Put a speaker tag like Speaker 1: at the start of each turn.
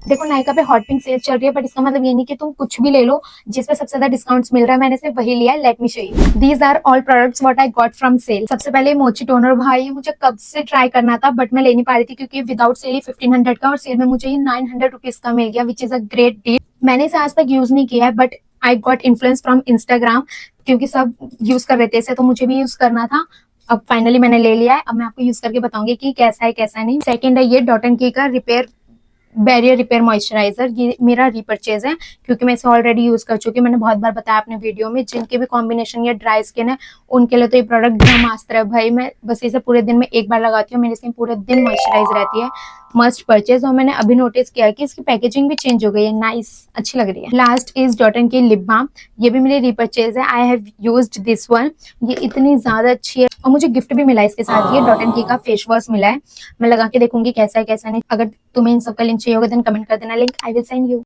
Speaker 1: देखो नायका पे hot pink cell चल रही है, बट इसका मतलब ये नहीं कि तुम कुछ भी ले लो जिस पे सबसे ज्यादा डिस्काउंट्स मिल रहा है। मैंने सिर्फ वही लिया है। Let me show you, these are all products what I got from sale. सबसे पहले मोची टोनर, भाई ये मुझे कब से ट्राई करना था बट मैं ले नहीं पा रही थी क्योंकि विदाउट सेल ही 1500 का और सेल में मुझे ये 900 रुपीज का मिल गया, which is a great deal. मैंने इसे आज तक यूज नहीं किया है but I got influence from Instagram, क्योंकि सब यूज कर रहे थे इसे तो मुझे भी यूज करना था। अब फाइनली मैंने ले लिया है। अब मैं आपको यूज करके बताऊंगी कि कैसा है कैसा नहीं। सेकंड है ये डॉट एंड की का रिपेयर बैरियर रिपेयर मॉइस्चराइजर। ये मेरा रीपर्चेज है क्योंकि मैं इसे ऑलरेडी यूज कर चुकी हूँ। मैंने बहुत बार बताया अपने वीडियो में, जिनके भी कॉम्बिनेशन या ड्राई स्किन है उनके लिए तो ये प्रोडक्ट ब्रह्मास्त्र है भाई। मैं बस इसे पूरे दिन में एक बार लगाती हूँ, मेरी स्किन पूरे दिन मॉइस्चराइज रहती है। Must purchase. और मैंने अभी नोटिस किया कि इसकी पैकेजिंग भी चेंज हो गई है, नाइस, अच्छी लग रही है। लास्ट इज डॉट एंड की लिप बाम। ये भी मेरी रीपर्चेज है। I have used this one. ये इतनी ज्यादा अच्छी है और मुझे गिफ्ट भी मिला है इसके साथ। ये डॉट एंड की का फेस वॉश मिला है। मैं लगा के देखूंगी कैसा है कैसा नहीं। अगर तुम्हें इन सब का लिंक चाहिए होगा देन कमेंट कर देना, link I will send you.